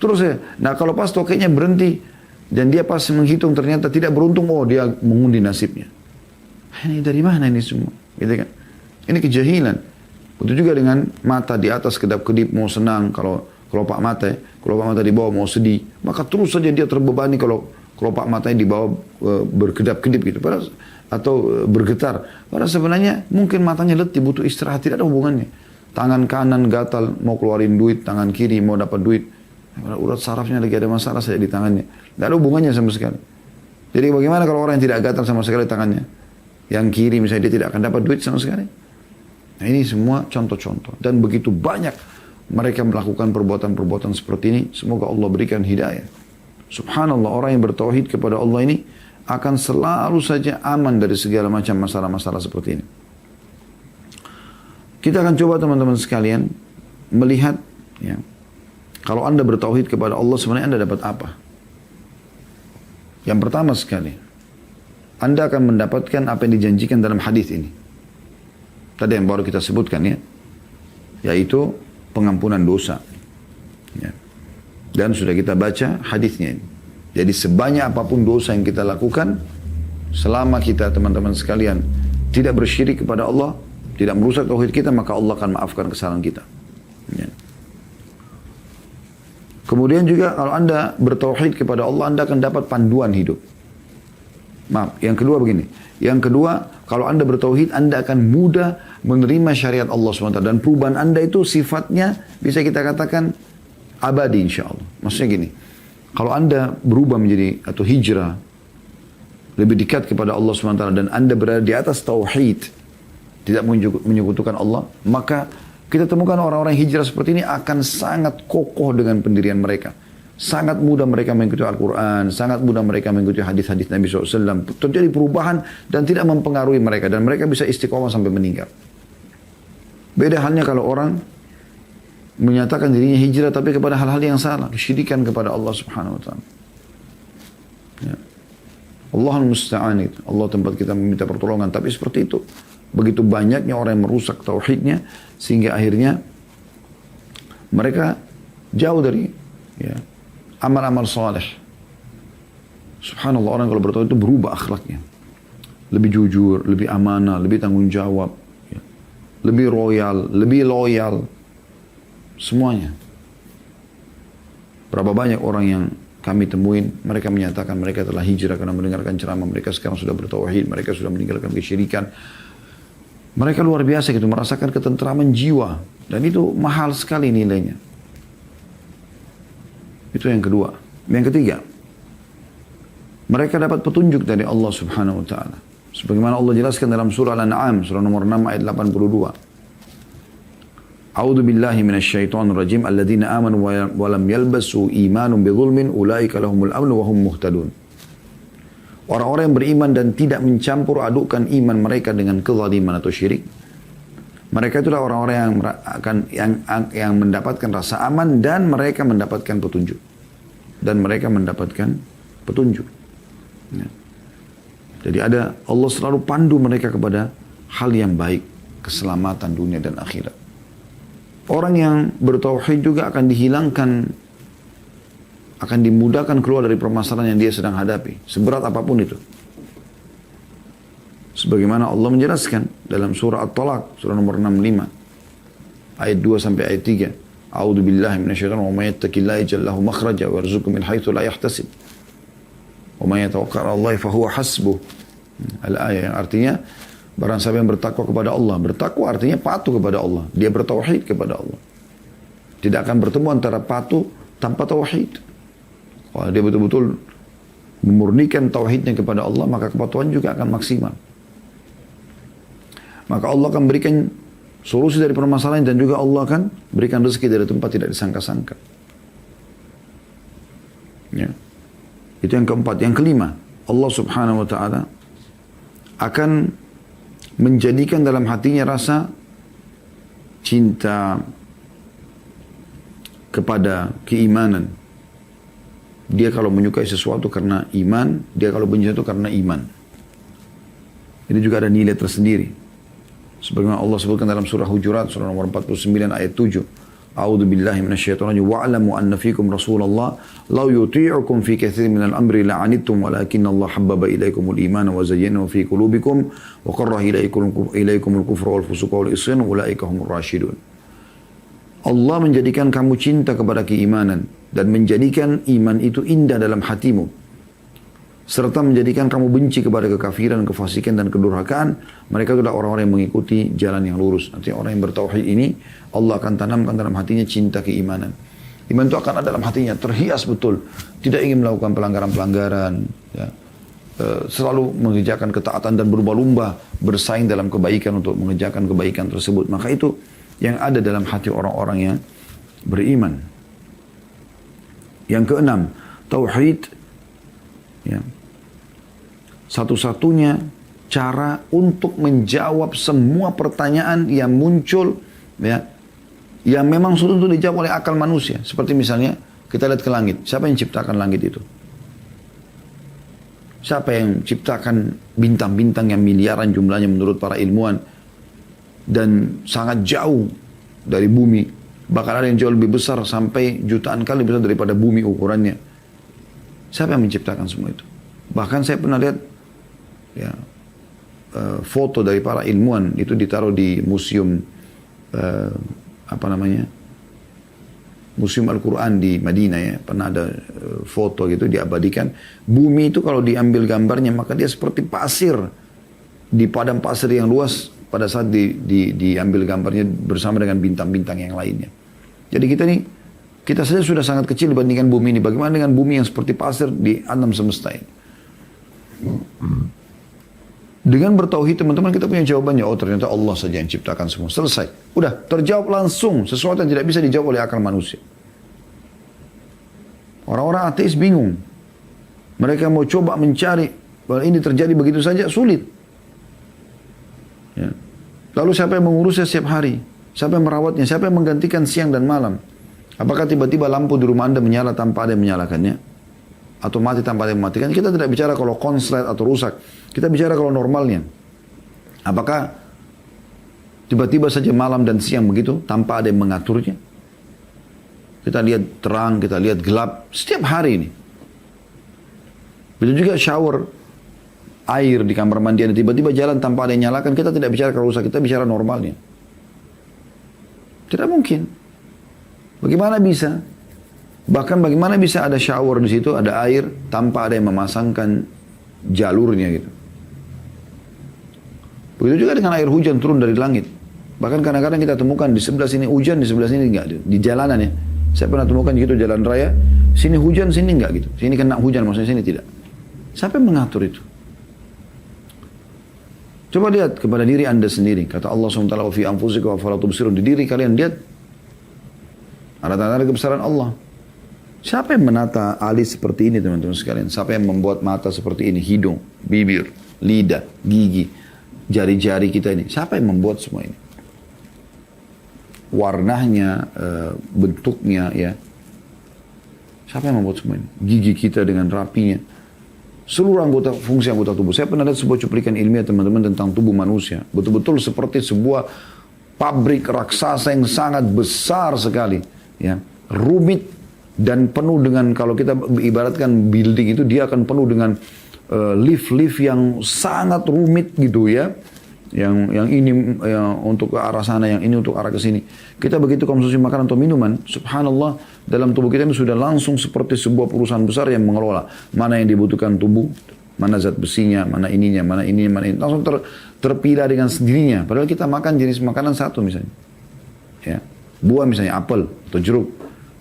Terus ya, nah kalau pas tokeknya berhenti dan dia pas menghitung ternyata tidak beruntung, oh dia mengundi nasibnya. Ini dari mana ini semua? Gitu kan? Ini kejahilan. Begitu juga dengan mata di atas kedap-kedip mau senang, kalau kelopak mata, kelopak mata di bawah mau sedih, maka terus saja dia terbebani kalau kelopak matanya di bawah berkedap-kedip gitu, atau bergetar. Padahal sebenarnya mungkin matanya letih, butuh istirahat, tidak ada hubungannya. Tangan kanan gatal mau keluarin duit, tangan kiri mau dapat duit. Urat sarafnya lagi ada masalah saja di tangannya. Tidak ada hubungannya sama sekali. Jadi bagaimana kalau orang yang tidak gatal sama sekali tangannya? Yang kiri misalnya dia tidak akan dapat duit sama sekali. Nah ini semua contoh-contoh. Dan begitu banyak mereka melakukan perbuatan-perbuatan seperti ini. Semoga Allah berikan hidayah. Subhanallah, orang yang bertauhid kepada Allah ini akan selalu saja aman dari segala macam masalah-masalah seperti ini. Kita akan coba teman-teman sekalian melihat ya, kalau Anda bertauhid kepada Allah sebenarnya Anda dapat apa? Yang pertama sekali, Anda akan mendapatkan apa yang dijanjikan dalam hadis ini. Tadi yang baru kita sebutkan ya, yaitu pengampunan dosa. Ya. Dan sudah kita baca hadisnya ini. Jadi sebanyak apapun dosa yang kita lakukan, selama kita teman-teman sekalian tidak bersyirik kepada Allah, tidak merusak tauhid kita, maka Allah akan maafkan kesalahan kita. Ya. Kemudian juga kalau Anda bertauhid kepada Allah, Anda akan dapat panduan hidup. Maaf, yang kedua begini. Yang kedua, kalau Anda bertauhid, Anda akan mudah menerima syariat Allah SWT. Dan perubahan Anda itu sifatnya bisa kita katakan abadi insya Allah. Maksudnya gini, kalau Anda berubah menjadi atau hijrah, lebih dekat kepada Allah SWT dan Anda berada di atas tauhid, tidak menyekutukan Allah, maka kita temukan orang-orang hijrah seperti ini akan sangat kokoh dengan pendirian mereka. Sangat mudah mereka mengikuti Al-Quran, sangat mudah mereka mengikuti hadis-hadis Nabi SAW. Terjadi perubahan dan tidak mempengaruhi mereka. Dan mereka bisa istiqomah sampai meninggal. Beda halnya kalau orang menyatakan dirinya hijrah tapi kepada hal-hal yang salah. Kesyirikan kepada Allah Subhanahu Wa Taala. Ya. Allahul Musta'an, Allah tempat kita meminta pertolongan. Tapi seperti itu. Begitu banyaknya orang yang merusak tauhidnya. Sehingga akhirnya mereka jauh dari ya, amal-amal saleh. Subhanallah, orang kalau bertauhid itu berubah akhlaknya. Lebih jujur, lebih amanah, lebih tanggung jawab. Ya. Lebih royal, lebih loyal. Semuanya. Berapa banyak orang yang kami temuin, mereka menyatakan mereka telah hijrah karena mendengarkan ceramah. Mereka sekarang sudah bertauhid, mereka sudah meninggalkan kesyirikan. Mereka luar biasa gitu, merasakan ketentraman jiwa. Dan itu mahal sekali nilainya. Itu yang kedua. Yang ketiga, mereka dapat petunjuk dari Allah Subhanahu Wa Taala. Sebagaimana Allah jelaskan dalam surah Al-An'am, surah nomor 6 ayat 82. A'udzu billahi minasyaitonir rajim. Alladzina amanu wa lam yalbasu imanum bidzulmin ulaika lahumul amnu wa hum muhtadun. Orang-orang yang beriman dan tidak mencampur adukkan iman mereka dengan kezaliman atau syirik. Mereka itulah orang-orang yang mendapatkan rasa aman dan mereka mendapatkan petunjuk. Dan mereka mendapatkan petunjuk. Ya. Jadi Allah selalu pandu mereka kepada hal yang baik, keselamatan dunia dan akhirat. Orang yang bertauhid juga akan dihilangkan, akan dimudahkan keluar dari permasalahan yang dia sedang hadapi, seberat apapun itu. Sebagaimana Allah menjelaskan dalam surah At-Talaq, surah nomor 65, ayat 2 sampai ayat 3. A'udzu billahi minasyaitonir rajim. Wa may yattaqillaha yaj'al lahu makhraja wa yarzuqhu min haitsu la yahtasib. Wa may yatawakkal 'ala Allahi fa huwa hasbuh. Al-ayat yang artinya barang siapa yang bertakwa kepada Allah. Bertakwa artinya patuh kepada Allah. Dia bertauhid kepada Allah. Tidak akan bertemu antara patuh tanpa tauhid. Kalau dia betul-betul memurnikan tauhidnya kepada Allah, maka kepatuhan juga akan maksimal. Maka Allah akan berikan solusi dari permasalahan dan juga Allah akan berikan rezeki dari tempat tidak disangka-sangka. Ya. Itu yang keempat. Yang kelima, Allah Subhanahu Wa Taala akan menjadikan dalam hatinya rasa cinta kepada keimanan. Dia kalau menyukai sesuatu karena iman, dia kalau benci itu karena iman. Ini juga ada nilai tersendiri. Sebagaimana Allah sebutkan dalam surah Hujurat, surah nomor 49 ayat 7. A'udzu billahi minasyaitonir rajim. Wa'lamu anna fikum Rasulullah law yuti'ukum fi katsirin minal amri la'anittum walakinna Allah habbaba ilaikumul imana wa zayyanahu fi qulubikum wa karraha ilaikumul kufra wal fusuqa wal isyan ulaika humur rasyidun. Allah menjadikan kamu cinta kepada keimanan dan menjadikan iman itu indah dalam hatimu. Serta menjadikan kamu benci kepada kekafiran, kefasikan dan kedurhakaan. Mereka adalah orang-orang yang mengikuti jalan yang lurus. Nanti orang yang bertauhid ini Allah akan tanamkan dalam hatinya cinta keimanan. Iman itu akan ada dalam hatinya, terhias betul. Tidak ingin melakukan pelanggaran-pelanggaran. Ya. Selalu mengerjakan ketaatan dan berlomba-lomba bersaing dalam kebaikan untuk mengerjakan kebaikan tersebut. Maka itu yang ada dalam hati orang-orang yang beriman. Yang keenam, tauhid. Ya. Satu-satunya cara untuk menjawab semua pertanyaan yang muncul, ya, yang memang sulit untuk dijawab oleh akal manusia. Seperti misalnya kita lihat ke langit, siapa yang ciptakan langit itu? Siapa yang ciptakan bintang-bintang yang miliaran jumlahnya menurut para ilmuwan dan sangat jauh dari bumi, bahkan ada yang jauh lebih besar sampai jutaan kali besar daripada bumi ukurannya. Siapa yang menciptakan semua itu? Bahkan saya pernah lihat, ya, foto dari para ilmuwan itu ditaruh di museum Museum Al-Quran di Madinah ya, pernah ada foto gitu diabadikan. Bumi itu kalau diambil gambarnya maka dia seperti pasir di padang pasir yang luas pada saat diambil gambarnya bersama dengan bintang-bintang yang lainnya. Jadi kita saja sudah sangat kecil dibandingkan bumi ini. Bagaimana dengan bumi yang seperti pasir di alam semesta ini? Dengan bertauhid teman-teman kita punya jawabannya. Oh ternyata Allah saja yang ciptakan semua. Selesai. Udah terjawab langsung. Sesuatu yang tidak bisa dijawab oleh akal manusia. Orang-orang ateis bingung. Mereka mau coba mencari bahwa ini terjadi begitu saja sulit. Ya. Lalu siapa yang mengurusnya setiap hari? Siapa yang merawatnya? Siapa yang menggantikan siang dan malam? Apakah tiba-tiba lampu di rumah Anda menyala tanpa ada yang menyalakannya? Atau mati tanpa ada yang mematikan? Kita tidak bicara kalau konslet atau rusak. Kita bicara kalau normalnya. Apakah tiba-tiba saja malam dan siang begitu tanpa ada yang mengaturnya? Kita lihat terang, kita lihat gelap setiap hari ini. Begitu juga shower air di kamar mandi Anda tiba-tiba jalan tanpa ada yang nyalakan, kita tidak bicara kalau rusak, kita bicara normalnya. Tidak mungkin. Bagaimana bisa? Bahkan bagaimana bisa ada shower di situ, ada air tanpa ada yang memasangkan jalurnya gitu. Begitu juga dengan air hujan turun dari langit. Bahkan kadang-kadang kita temukan di sebelah sini hujan, di sebelah sini enggak. Di jalanan ya. Saya pernah temukan gitu jalan raya, sini hujan, sini enggak gitu. Sini kena hujan, maksudnya sini tidak. Siapa yang mengatur itu? Coba lihat kepada diri Anda sendiri. Kata Allah SWT, "Wa fi anfusikum afala tubsirun." Di diri kalian lihat ada tanda-tanda kebesaran Allah. Siapa yang menata alis seperti ini teman-teman sekalian? Siapa yang membuat mata seperti ini? Hidung, bibir, lidah, gigi, jari-jari kita ini. Siapa yang membuat semua ini? Warnanya, bentuknya ya. Siapa yang membuat semua ini? Gigi kita dengan rapinya. Seluruh fungsi anggota tubuh. Saya pernah lihat sebuah cuplikan ilmiah teman-teman tentang tubuh manusia. Betul-betul seperti sebuah pabrik raksasa yang sangat besar sekali. Ya, rumit dan penuh dengan, kalau kita ibaratkan building itu, dia akan penuh dengan lift-lift yang sangat rumit gitu ya. Yang ini untuk ke arah sana, yang ini untuk arah ke sini. Kita begitu konsumsi makanan atau minuman, subhanallah, dalam tubuh kita ini sudah langsung seperti sebuah perusahaan besar yang mengelola mana yang dibutuhkan tubuh, mana zat besinya, mana ininya, mana ini. Langsung terpilah dengan sendirinya. Padahal kita makan jenis makanan satu misalnya. Ya. Buah misalnya apel atau jeruk.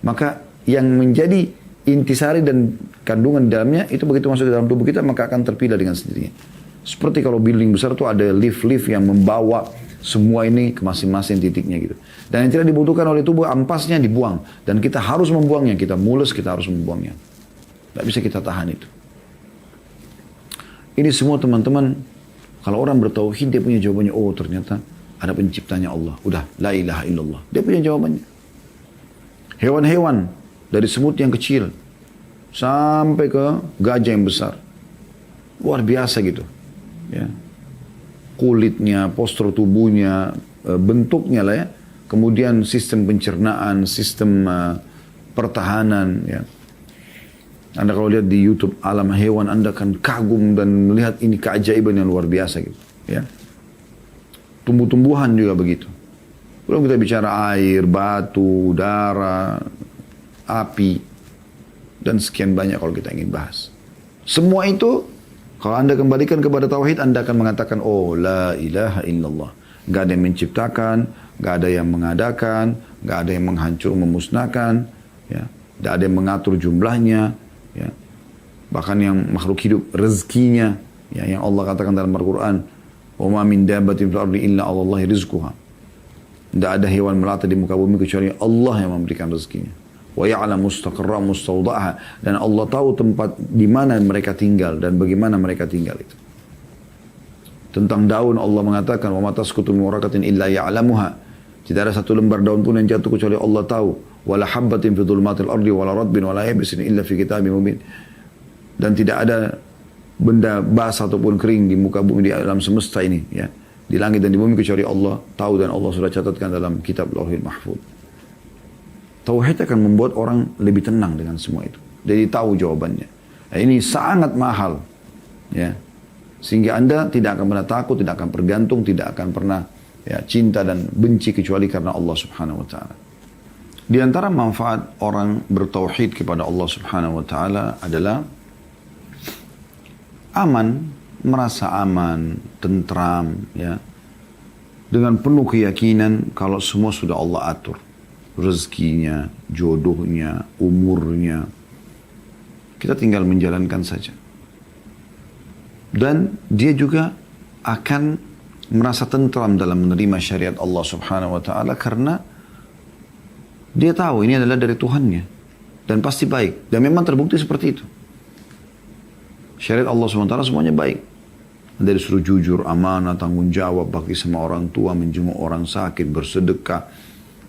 Maka yang menjadi intisari dan kandungan dalamnya itu begitu masuk ke dalam tubuh kita maka akan terpilah dengan sendirinya. Seperti kalau building besar itu ada lift-lift yang membawa semua ini ke masing-masing titiknya gitu. Dan yang tidak dibutuhkan oleh tubuh ampasnya dibuang. Dan kita harus membuangnya. Kita mules, kita harus membuangnya. Tidak bisa kita tahan itu. Ini semua teman-teman, kalau orang bertauhid dia punya jawabannya. Oh ternyata ada penciptanya Allah. Udah, la ilaha illallah. Dia punya jawabannya. Hewan-hewan dari semut yang kecil sampai ke gajah yang besar. Luar biasa gitu. Ya. Kulitnya, postur tubuhnya, bentuknya lah ya. Kemudian sistem pencernaan, sistem pertahanan ya. Anda kalau lihat di YouTube alam hewan, Anda akan kagum dan melihat ini keajaiban yang luar biasa gitu ya. Tumbuh-tumbuhan juga begitu. Belum kita bicara air, batu, udara, api, dan sekian banyak kalau kita ingin bahas. Semua itu kalau Anda kembalikan kepada tauhid, Anda akan mengatakan, oh la ilaha illallah. Gak ada yang menciptakan, gak ada yang mengadakan, gak ada yang menghancur, memusnahkan, ya. Gak ada yang mengatur jumlahnya, ya. Bahkan yang makhluk hidup, rezekinya, ya, yang Allah katakan dalam Al-Quran, wa ma min dabbatin fil ardi illa 'ala Allahi rizquha. Tidak ada hewan melata di muka bumi kecuali Allah yang memberikan rezekinya. Wa ya'lamu mustaqarra mustawda'aha, dan Allah tahu tempat di mana mereka tinggal dan bagaimana mereka tinggal itu. Tentang daun Allah mengatakan wa ma tasqutu min waraqatin illa ya'lamuha. Tidak ada satu lembar daun pun yang jatuh kecuali Allah tahu. Wala habbatin fi dhulumatil ardi wala radbin wala yabisin illa fi kitabim mubin. Dan tidak ada benda basah ataupun kering di muka bumi, di alam semesta ini ya. Di langit dan di bumi kecuali Allah tahu, dan Allah sudah catatkan dalam kitab Lauhul Mahfuz. Tauhid akan membuat orang lebih tenang dengan semua itu. Jadi tahu jawabannya. Nah, ini sangat mahal. Ya. Sehingga Anda tidak akan pernah takut, tidak akan bergantung, tidak akan pernah cinta dan benci kecuali karena Allah Subhanahu wa taala. Di antara manfaat orang bertauhid kepada Allah Subhanahu wa taala adalah aman, merasa aman, tentram, dengan penuh keyakinan kalau semua sudah Allah atur. Rezekinya, jodohnya, umurnya. Kita tinggal menjalankan saja. Dan dia juga akan merasa tentram dalam menerima syariat Allah Subhanahu wa taala karena dia tahu ini adalah dari Tuhannya dan pasti baik, dan memang terbukti seperti itu. Syariat Allah Subhanahu wa taala semuanya baik. Dari suruh jujur, amanah, tanggung jawab, bakti sama orang tua, menjenguk orang sakit, bersedekah,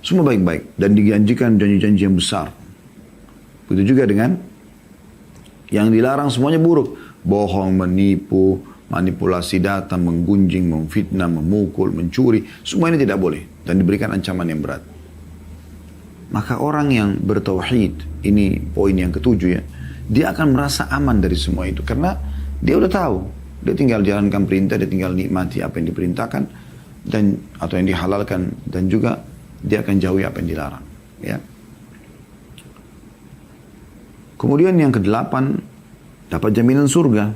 semua baik-baik dan dijanjikan janji-janji yang besar. Begitu juga dengan yang dilarang semuanya buruk. Bohong, menipu, manipulasi data, menggunjing, memfitnah, memukul, mencuri. Semua ini tidak boleh dan diberikan ancaman yang berat. Maka orang yang bertauhid, ini poin yang ketujuh ya, dia akan merasa aman dari semua itu. Karena dia udah tahu, dia tinggal jalankan perintah, dia tinggal nikmati apa yang diperintahkan dan atau yang dihalalkan, dan juga dia akan jauhi apa yang dilarang. Ya. Kemudian yang kedelapan, dapat jaminan surga.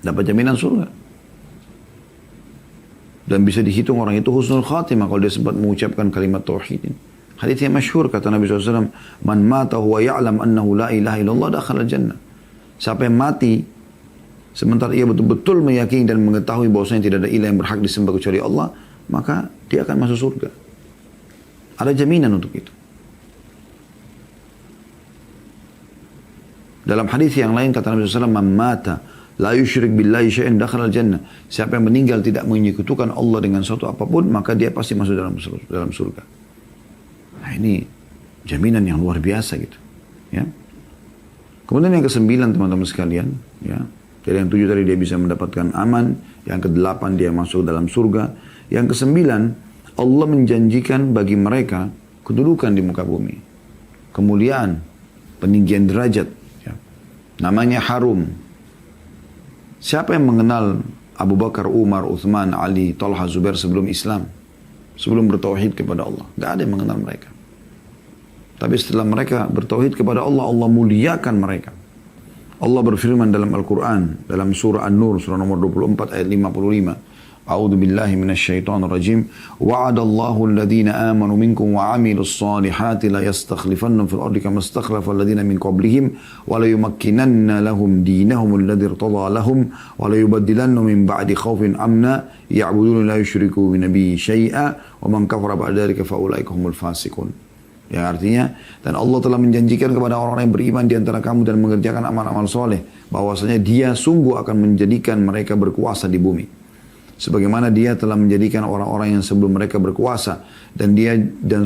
Dapat jaminan surga. Dan bisa dihitung orang itu husnul khatimah kalau dia sempat mengucapkan kalimat tauhid ini. Hadits yang masyhur kata Nabi SAW, "Man mata huwa ya'lam annahu la ilaha illallah dakhala al-jannah." Siapa yang mati sementara ia betul-betul meyakini dan mengetahui bahwasanya tidak ada ilah yang berhak disembah kecuali Allah, maka dia akan masuk surga. Ada jaminan untuk itu. Dalam hadis yang lain kata Nabi SAW, "Man mata la yusyrik billahi syai'an dakhala al-jannah." Siapa yang meninggal tidak menyekutukan Allah dengan suatu apapun, maka dia pasti masuk dalam surga. Nah, ini jaminan yang luar biasa gitu, ya. Kemudian yang kesembilan teman-teman sekalian, ya. Jadi yang tujuh tadi dia bisa mendapatkan aman, yang kedelapan dia masuk dalam surga, yang kesembilan Allah menjanjikan bagi mereka kedudukan di muka bumi, kemuliaan, peninggian derajat, ya. Namanya harum. Siapa yang mengenal Abu Bakar, Umar, Uthman, Ali, Talha, Zubair sebelum Islam, sebelum bertauhid kepada Allah? Gak ada yang mengenal mereka. Tapi setelah mereka bertauhid kepada Allah, Allah muliakan mereka. Allah berfirman dalam Al-Quran, dalam surah An-Nur, surah nomor 24 ayat 55. A'udhu billahi minasyaitonir rajim. Wa'adallahu alladhina amanu minkum wa amilus salihati la yastakhlifannahum fil ardi kama istakhlafa alladhina min qablihim wa la yumakkinanna lahum dinahum alladhi irtada lahum wa la yubaddilannahum min ba'di khawfin amna ya'buduna la yushriku bi nabiyyi syai'a wa man kafara ba'da dhalika fa ulaika humul fasiqun. Yang artinya, dan Allah telah menjanjikan kepada orang-orang yang beriman di antara kamu dan mengerjakan amal-amal soleh, bahwasanya dia sungguh akan menjadikan mereka berkuasa di bumi. Sebagaimana dia telah menjadikan orang-orang yang sebelum mereka berkuasa, dan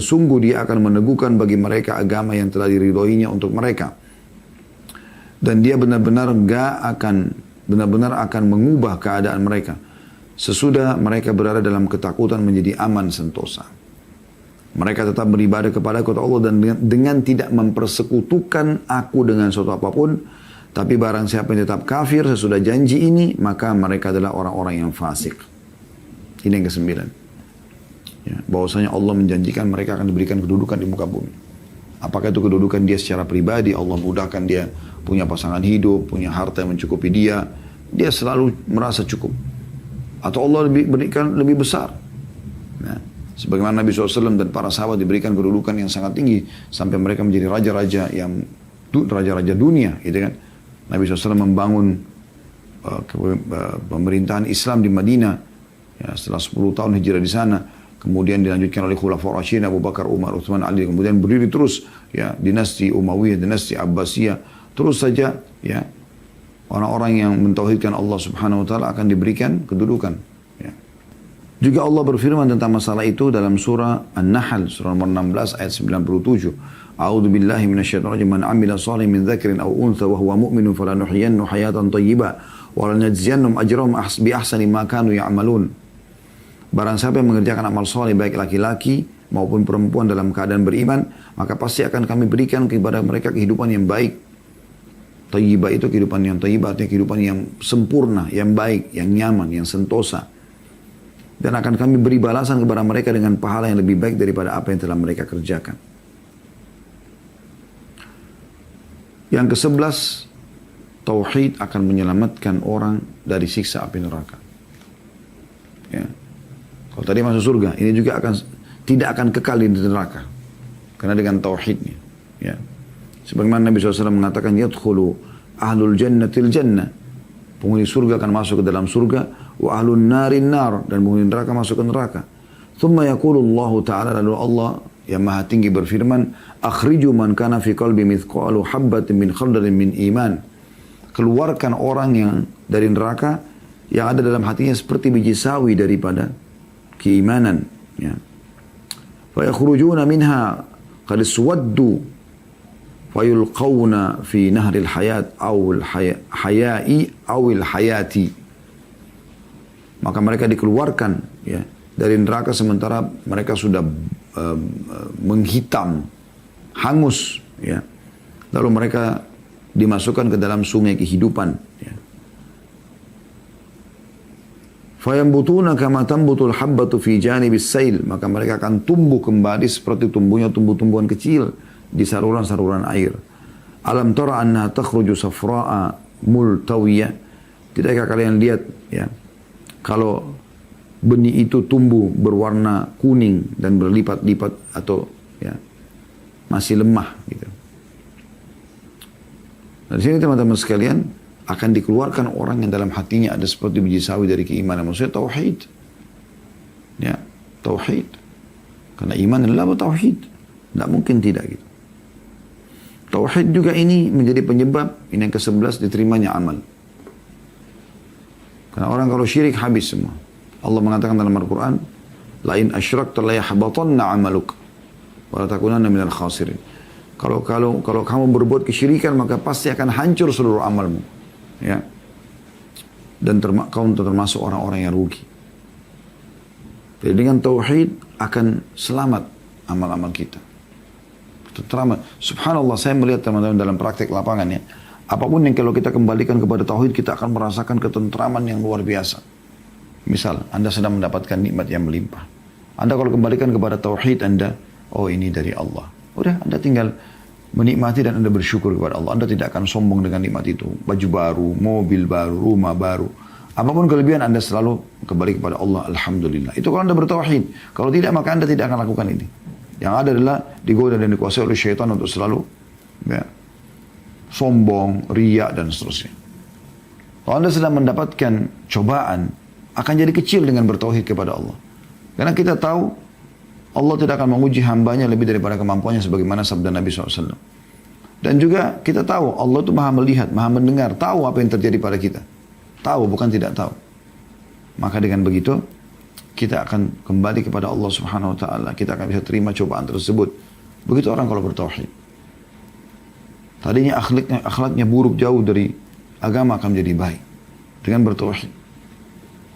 sungguh dia akan meneguhkan bagi mereka agama yang telah diridhoinya untuk mereka. Dan dia benar-benar akan mengubah keadaan mereka sesudah mereka berada dalam ketakutan menjadi aman sentosa. Mereka tetap beribadah kepada Allah dan dengan tidak mempersekutukan aku dengan suatu apapun. Tapi barang siapa yang tetap kafir sesudah janji ini, maka mereka adalah orang-orang yang fasik. Ini yang kesembilan. Ya, bahwasanya Allah menjanjikan mereka akan diberikan kedudukan di muka bumi. Apakah itu kedudukan dia secara pribadi, Allah mudahkan dia punya pasangan hidup, punya harta yang mencukupi dia selalu merasa cukup. Atau Allah berikan lebih besar. Nah, sebagaimana Nabi SAW dan para sahabat diberikan kedudukan yang sangat tinggi sampai mereka menjadi raja-raja dunia, gitu kan? Nabi SAW membangun pemerintahan Islam di Madinah, ya, setelah 10 tahun hijrah di sana. Kemudian dilanjutkan oleh Khulafaur Rasyidin Abu Bakar, Umar, Uthman, Ali. Kemudian berdiri terus, ya, dinasti Umayyah, dinasti Abbasiyah. Terus saja, ya, orang-orang yang mentauhidkan Allah Subhanahu Wa Taala akan diberikan kedudukan. Ya. Juga Allah berfirman tentang masalah itu dalam surah An-Nahl, surah nomor 16 ayat 97. A'udzu billahi minasyaitonir rajim. Man 'amila shalihan min dzakarin aw untha wa huwa mu'minun falanuhyiyannahu hayatan thayyibah wa lanajziyannahum ajrahum bi ahsani ma kanu ya'malun. Barang siapa yang mengerjakan amal saleh baik laki-laki maupun perempuan dalam keadaan beriman, maka pasti akan kami berikan kepada mereka kehidupan yang baik Thayyibah itu kehidupan yang thayyibah, artinya kehidupan yang sempurna, yang baik, yang nyaman, yang sentosa. Dan akan kami beri balasan kepada mereka dengan pahala yang lebih baik daripada apa yang telah mereka kerjakan. Yang ke-11, tauhid akan menyelamatkan orang dari siksa api neraka. Ya. Kalau tadi masuk surga, ini juga tidak akan kekal di neraka. Karena dengan tauhidnya. Ya. Sebagaimana Nabi SAW mengatakan, yadkhulu ahlul jannatil jannah. Penghuni surga akan masuk ke dalam surga. Wa ahlun narin nar. Dan penghuni neraka masuk ke neraka. Thumma yaqulu Allah Ta'ala, lalu Allah yang maha tinggi berfirman, akhriju man kana fi qalbi mithqalu habbatin min khardalin min iman. Keluarkan orang yang dari neraka yang ada dalam hatinya seperti biji sawi daripada keimanan. Ya. Fa yakhrujuna minha qad suwaddu fa yulqawna fi nahril hayat awil hayai awil hayati. Maka mereka dikeluarkan ya dari neraka sementara mereka sudah menghitam, hangus, ya. Lalu mereka dimasukkan ke dalam sungai kehidupan. Ya. Fayambutuna kama tambutul habbatu fi janibis sail, maka mereka akan tumbuh kembali seperti tumbuhnya tumbuh-tumbuhan kecil di saluran-saluran air. Alam tara anna takhruju safra'a multawiyah. Tidakkah kalian lihat ya kalau benih itu tumbuh berwarna kuning dan berlipat-lipat atau ya masih lemah gitu. Nah, di sini teman-teman sekalian akan dikeluarkan orang yang dalam hatinya ada seperti biji sawi dari keimanan. Maksudnya tauhid. Ya, tauhid. Karena iman adalah tauhid. Tidak mungkin tidak gitu. Tauhid juga ini menjadi penyebab ini yang ke-11 diterimanya amal. Karena orang kalau syirik habis semua. Allah mengatakan dalam Al-Quran, lain asyrakta la yahbatanna amaluk wa la takunanna minal khasirin. Kalau kamu berbuat kesyirikan maka pasti akan hancur seluruh amalmu. Ya. Dan kamu termasuk orang-orang yang rugi. Jadi dengan tauhid akan selamat amal-amal kita. Terutama, subhanallah saya melihat teman-teman dalam praktek lapangan ya. Apapun yang kalau kita kembalikan kepada tauhid kita akan merasakan ketentraman yang luar biasa. Misal, Anda sedang mendapatkan nikmat yang melimpah. Anda kalau kembalikan kepada tauhid Anda, oh ini dari Allah. Udah, Anda tinggal menikmati dan Anda bersyukur kepada Allah. Anda tidak akan sombong dengan nikmat itu. Baju baru, mobil baru, rumah baru. Apapun kelebihan Anda selalu kembali kepada Allah. Alhamdulillah. Itu kalau Anda bertauhid. Kalau tidak, maka Anda tidak akan lakukan ini. Yang ada adalah digoda dan dikuasai oleh syaitan untuk selalu ya, sombong, riya, dan seterusnya. Kalau Anda sedang mendapatkan cobaan, akan jadi kecil dengan bertauhid kepada Allah. Karena kita tahu Allah tidak akan menguji hambanya lebih daripada kemampuannya sebagaimana sabda Nabi SAW. Dan juga kita tahu Allah itu maha melihat, maha mendengar, tahu apa yang terjadi pada kita. Tahu bukan tidak tahu. Maka dengan begitu kita akan kembali kepada Allah Subhanahu Wa Taala. Kita akan bisa terima cobaan tersebut. Begitu orang kalau bertauhid. Tadinya akhlaknya buruk jauh dari agama akan menjadi baik dengan bertauhid.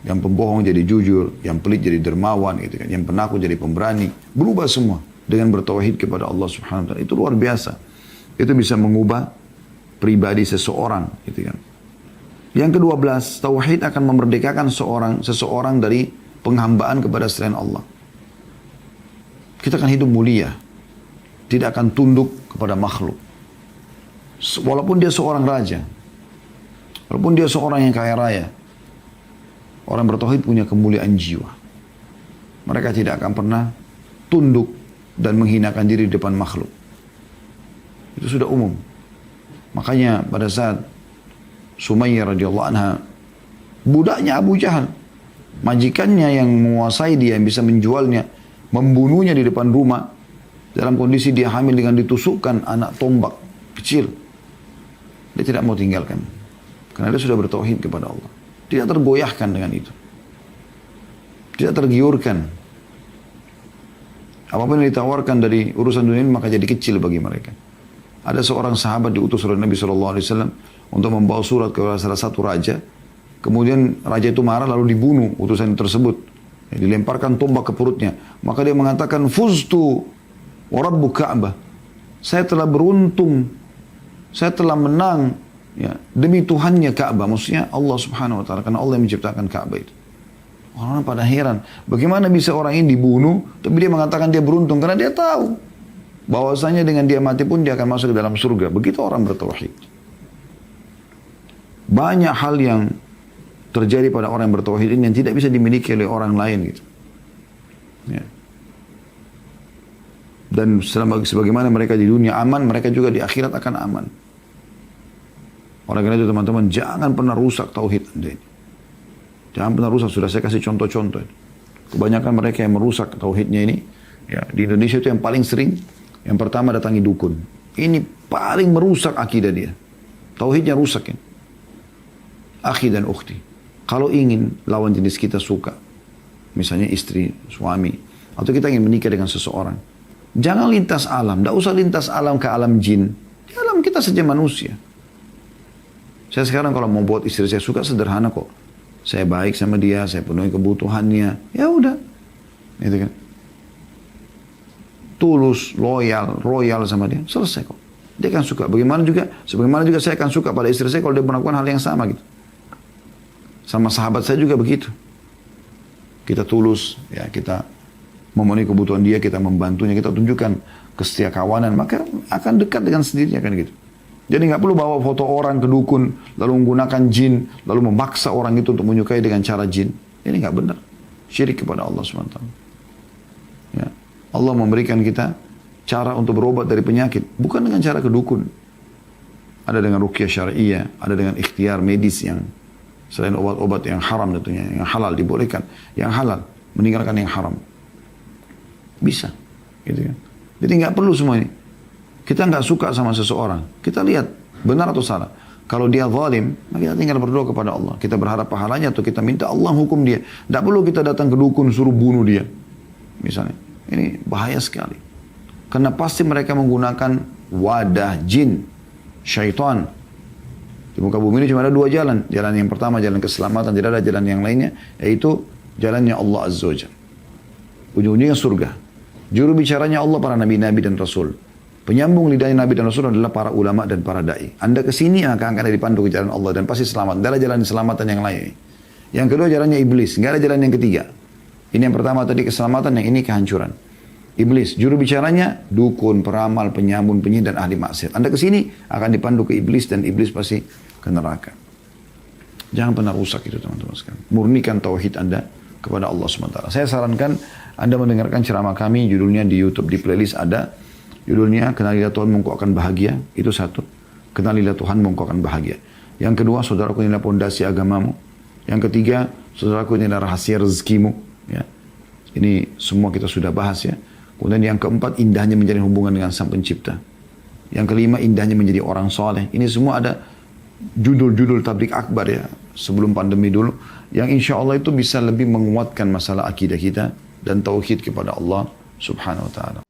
Yang pembohong jadi jujur, yang pelit jadi dermawan, gitu kan. Yang penakut jadi pemberani. Berubah semua dengan bertauhid kepada Allah Subhanahu Wa Taala. Itu luar biasa. Itu bisa mengubah pribadi seseorang, gitu kan. Yang ke-12, tauhid akan memerdekakan seseorang dari penghambaan kepada selain Allah. Kita akan hidup mulia, tidak akan tunduk kepada makhluk. Walaupun dia seorang raja, walaupun dia seorang yang kaya raya, orang bertauhid punya kemuliaan jiwa. Mereka tidak akan pernah tunduk dan menghinakan diri di depan makhluk. Itu sudah umum. Makanya pada saat Sumayyah radhiyallahu anha, budaknya Abu Jahal, majikannya yang menguasai dia, yang bisa menjualnya, membunuhnya di depan rumah, dalam kondisi dia hamil dengan ditusukkan anak tombak kecil. Dia tidak mau tinggalkan. Karena dia sudah bertauhid kepada Allah. Tidak tergoyahkan dengan itu. Tidak tergiurkan. Apapun yang ditawarkan dari urusan dunia ini maka jadi kecil bagi mereka. Ada seorang sahabat diutus oleh Nabi SAW untuk membawa surat ke salah satu raja. Kemudian raja itu marah lalu dibunuh utusan tersebut. Dilemparkan tombak ke perutnya. Maka dia mengatakan, Fuztu wa Rabbu Ka'bah. Saya telah beruntung. Saya telah menang Ya, demi Tuhannya Ka'bah, maksudnya Allah Subhanahu wa taala, karena Allah yang menciptakan Ka'bah itu. Orang pada heran, bagaimana bisa orang ini dibunuh, tapi dia mengatakan dia beruntung karena dia tahu bahwasanya dengan dia mati pun dia akan masuk ke dalam surga. Begitu orang bertauhid. Banyak hal yang terjadi pada orang yang bertauhid ini yang tidak bisa dimiliki oleh orang lain gitu. Ya. Dan sebagaimana mereka di dunia aman, mereka juga di akhirat akan aman. Oleh karena itu teman-teman, jangan pernah rusak tauhid Anda ini. Jangan pernah rusak, sudah saya kasih contoh-contoh. Kebanyakan mereka yang merusak tauhidnya ini, ya, di Indonesia itu yang paling sering, yang pertama datangi dukun. Ini paling merusak akidah dia. Tauhidnya rusak ya. Akhi dan ukhti, kalau ingin lawan jenis kita suka, misalnya istri, suami, atau kita ingin menikah dengan seseorang, jangan lintas alam, tidak usah lintas alam ke alam jin. Di alam kita saja manusia. Saya sekarang kalau mau buat istri saya suka sederhana kok. Saya baik sama dia, saya penuhi kebutuhannya. Ya udah. Gitu kan. Tulus, loyal, royal sama dia. Selesai kok. Dia akan suka. Bagaimana juga saya akan suka pada istri saya kalau dia melakukan hal yang sama gitu. Sama sahabat saya juga begitu. Kita tulus, ya kita memenuhi kebutuhan dia, kita membantunya, kita tunjukkan kesetia kawanan, maka akan dekat dengan sendirinya kan gitu. Jadi nggak perlu bawa foto orang ke dukun, lalu menggunakan jin, lalu memaksa orang itu untuk menyukai dengan cara jin. Ini nggak benar. Syirik kepada Allah SWT. Ya. Allah memberikan kita cara untuk berobat dari penyakit, bukan dengan cara ke dukun. Ada dengan ruqyah syariah, ada dengan ikhtiar medis yang selain obat-obat yang haram tentunya, yang halal dibolehkan, yang halal meninggalkan yang haram. Bisa, gitu kan. Jadi nggak perlu semua ini. Kita nggak suka sama seseorang, kita lihat benar atau salah. Kalau dia zalim, maka kita tinggal berdoa kepada Allah. Kita berharap pahalanya atau kita minta Allah hukum dia. Tidak perlu kita datang ke dukun suruh bunuh dia. Misalnya, ini bahaya sekali. Karena pasti mereka menggunakan wadah jin, syaitan. Di muka bumi ini cuma ada dua jalan. Jalan yang pertama, jalan keselamatan. Tidak ada jalan yang lainnya, yaitu jalannya Allah Azza wa Jalla. Ujung-ujungnya surga. Juru bicaranya Allah para nabi-nabi dan rasul. Penyambung lidahnya nabi dan rasul adalah para ulama dan para da'i. Anda kesini akan dipandu ke jalan Allah dan pasti selamat. Tidak ada jalan keselamatan yang lain. Yang kedua jalannya iblis. Tidak ada jalan yang ketiga. Ini yang pertama tadi keselamatan, yang ini kehancuran. Iblis, juru bicaranya dukun, peramal, penyambun, penyihir dan ahli maksiat. Anda kesini akan dipandu ke iblis dan iblis pasti ke neraka. Jangan pernah rusak itu teman-teman sekalian. Murnikan tauhid Anda kepada Allah SWT. Saya sarankan Anda mendengarkan ceramah kami, judulnya di YouTube, di playlist ada. Judulnya, Kenalilah Tuhan Engkau Akan Bahagia. Itu satu. Kenalilah Tuhan Engkau Akan Bahagia. Yang kedua, saudaraku, inilah pondasi agamamu. Yang ketiga, saudaraku, inilah rahasia rezekimu. Ya. Ini semua kita sudah bahas ya. Kemudian yang keempat, indahnya menjalin hubungan dengan Sang Pencipta. Yang kelima, indahnya menjadi orang soleh. Ini semua ada judul-judul tablik akbar ya. Sebelum pandemi dulu. Yang insya Allah itu bisa lebih menguatkan masalah akidah kita dan tauhid kepada Allah Subhanahu wa ta'ala.